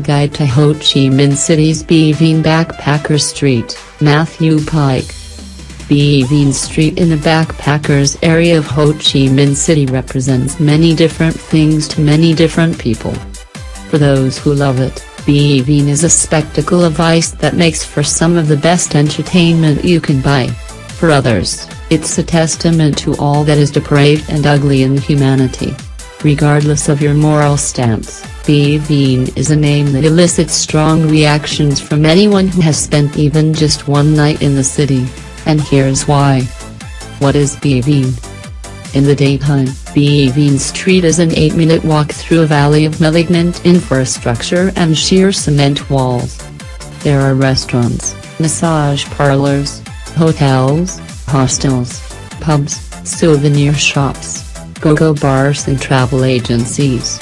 guide to Ho Chi Minh City's Bui Vien Backpacker Street, Matthew Pike. Bui Vien Street in the backpackers area of Ho Chi Minh City represents many different things to many different people. For those who love it, Bui Vien is a spectacle of ice that makes for some of the best entertainment you can buy. For others, it's a testament to all that is depraved and ugly in humanity. Regardless of your moral stance, Bui Vien is a name that elicits strong reactions from anyone who has spent even just one night in the city. And here's why. What is Bui Vien? In the daytime, Bui Vien Street is an 8-minute walk through a valley of malignant infrastructure and sheer cement walls. There are restaurants, massage parlors, hotels, hostels, pubs, souvenir shops, go-go bars and travel agencies.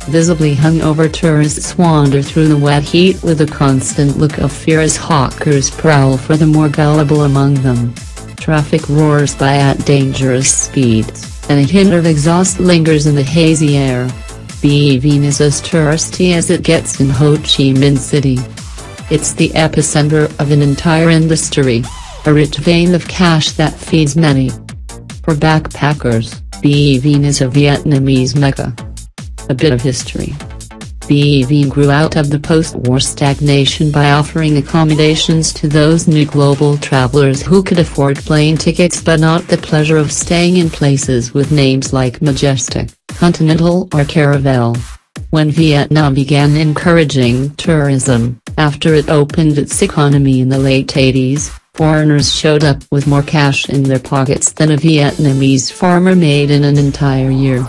Visibly hungover tourists wander through the wet heat with a constant look of fear as hawkers prowl for the more gullible among them. Traffic roars by at dangerous speeds, and a hint of exhaust lingers in the hazy air. Bui Vien is as touristy as it gets in Ho Chi Minh City. It's the epicenter of an entire industry, a rich vein of cash that feeds many. For backpackers, Bui Vien is a Vietnamese mecca. A bit of history. Bui Vien grew out of the post-war stagnation by offering accommodations to those new global travelers who could afford plane tickets but not the pleasure of staying in places with names like Majestic, Continental or Caravelle. When Vietnam began encouraging tourism, after it opened its economy in the late 80s, foreigners showed up with more cash in their pockets than a Vietnamese farmer made in an entire year.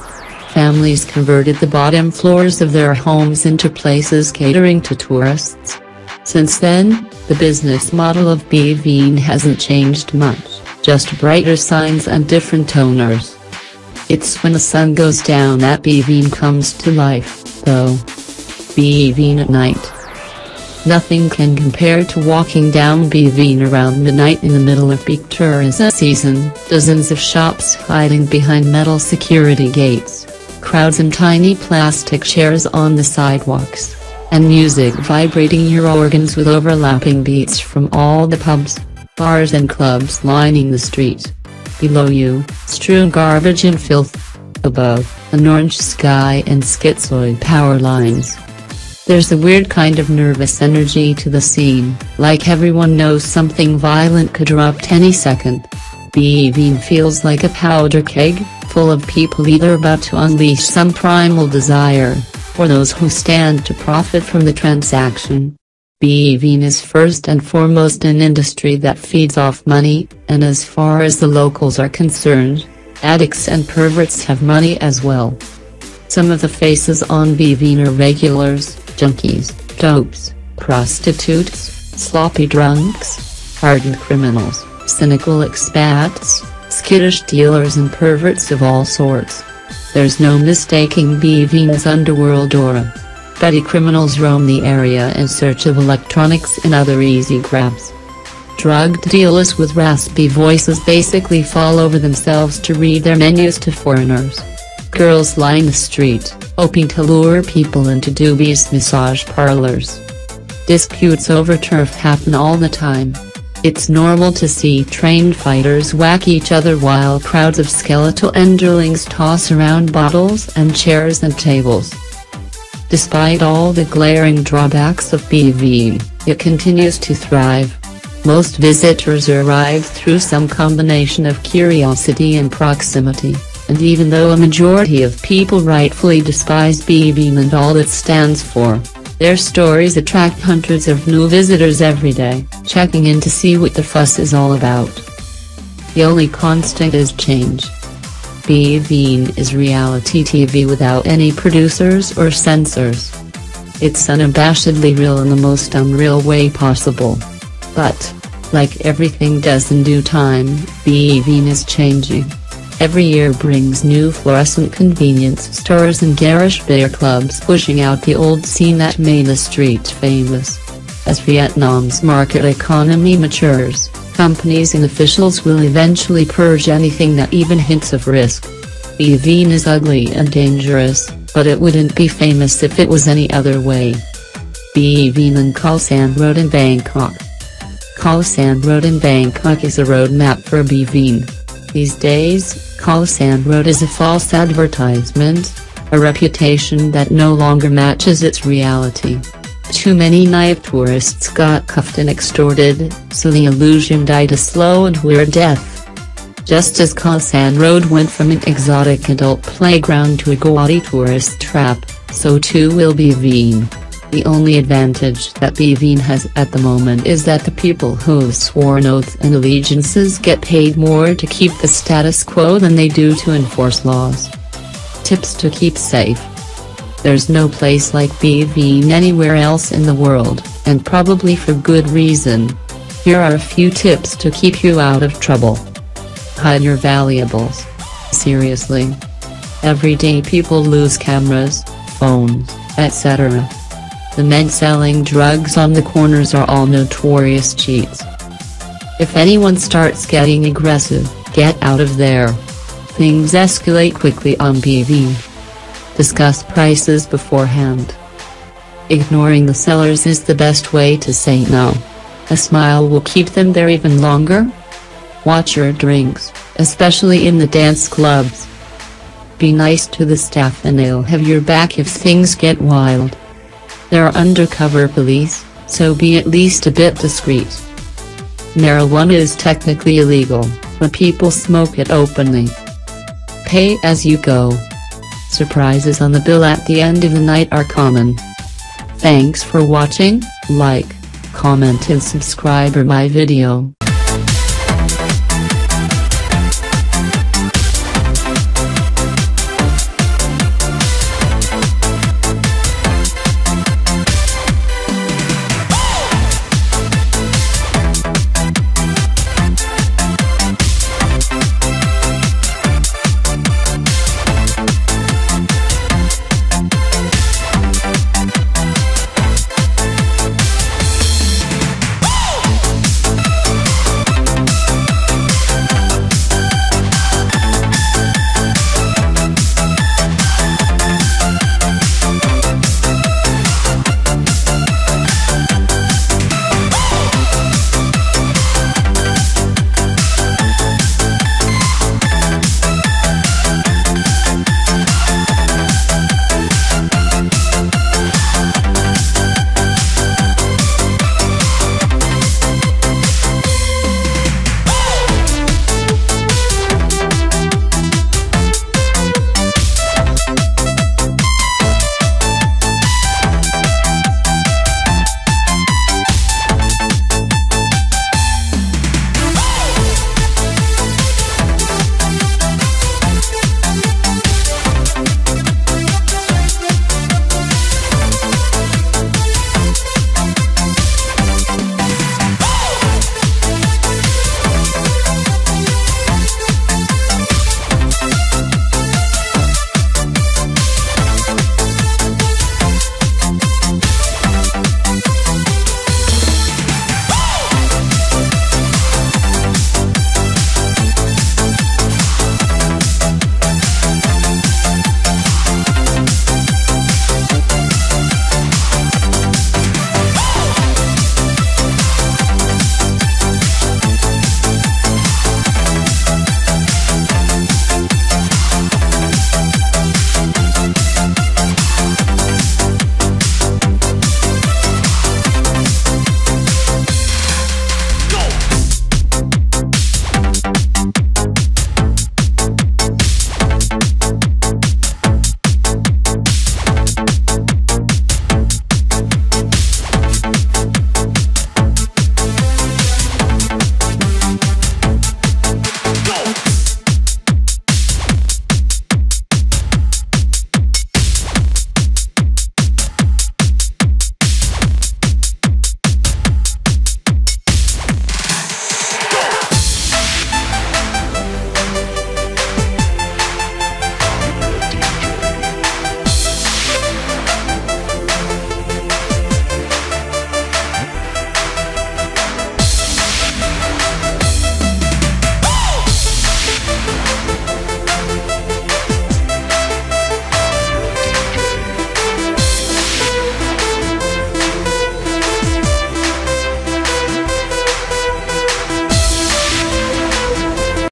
Families converted the bottom floors of their homes into places catering to tourists. Since then, the business model of Bui Vien hasn't changed much, just brighter signs and different toners. It's when the sun goes down that Bui Vien comes to life, though. Bui Vien at night. Nothing can compare to walking down Bui Vien around midnight in the middle of peak tourism season, dozens of shops hiding behind metal security gates. Crowds in tiny plastic chairs on the sidewalks, and music vibrating your organs with overlapping beats from all the pubs, bars and clubs lining the street. Below you, strewn garbage and filth. Above, an orange sky and schizoid power lines. There's a weird kind of nervous energy to the scene, like everyone knows something violent could erupt any second. Bui Vien feels like a powder keg, full of people either about to unleash some primal desire, or those who stand to profit from the transaction. Bui Vien is first and foremost an industry that feeds off money, and as far as the locals are concerned, addicts and perverts have money as well. Some of the faces on Bui Vien are regulars, junkies, dopes, prostitutes, sloppy drunks, hardened criminals, cynical expats, skittish dealers and perverts of all sorts. There's no mistaking Bui Vien's underworld aura. Petty criminals roam the area in search of electronics and other easy grabs. Drug dealers with raspy voices basically fall over themselves to read their menus to foreigners. Girls line the street, hoping to lure people into dubious massage parlors. Disputes over turf happen all the time. It's normal to see trained fighters whack each other while crowds of skeletal underlings toss around bottles and chairs and tables. Despite all the glaring drawbacks of Bui Vien, it continues to thrive. Most visitors arrive through some combination of curiosity and proximity, and even though a majority of people rightfully despise Bui Vien and all it stands for, their stories attract hundreds of new visitors every day, checking in to see what the fuss is all about. The only constant is change. Bui Vien is reality TV without any producers or censors. It's unabashedly real in the most unreal way possible. But, like everything does in due time, Bui Vien is changing. Every year brings new fluorescent convenience stores and garish bear clubs pushing out the old scene that made the street famous. As Vietnam's market economy matures, companies and officials will eventually purge anything that even hints of risk. Bui Vien is ugly and dangerous, but it wouldn't be famous if it was any other way. Bui Vien and Khao San Road in Bangkok. Khao San Road in Bangkok is a roadmap for Bui Vien. These days, Khao San Road is a false advertisement, a reputation that no longer matches its reality. Too many naive tourists got cuffed and extorted, so the illusion died a slow and weird death. Just as Khao San Road went from an exotic adult playground to a gaudy tourist trap, so too will Bui Vien. The only advantage that Bui Vien has at the moment is that the people who've sworn oaths and allegiances get paid more to keep the status quo than they do to enforce laws. Tips to keep safe. There's no place like Bui Vien anywhere else in the world, and probably for good reason. Here are a few tips to keep you out of trouble. Hide your valuables. Seriously. Every day people lose cameras, phones, etc. The men selling drugs on the corners are all notorious cheats. If anyone starts getting aggressive, get out of there. Things escalate quickly on Bui Vien. Discuss prices beforehand. Ignoring the sellers is the best way to say no. A smile will keep them there even longer. Watch your drinks, especially in the dance clubs. Be nice to the staff and they'll have your back if things get wild. They're undercover police, so be at least a bit discreet. Marijuana is technically illegal, but people smoke it openly. Pay as you go. Surprises on the bill at the end of the night are common. Thanks for watching, like, comment and subscribe my video.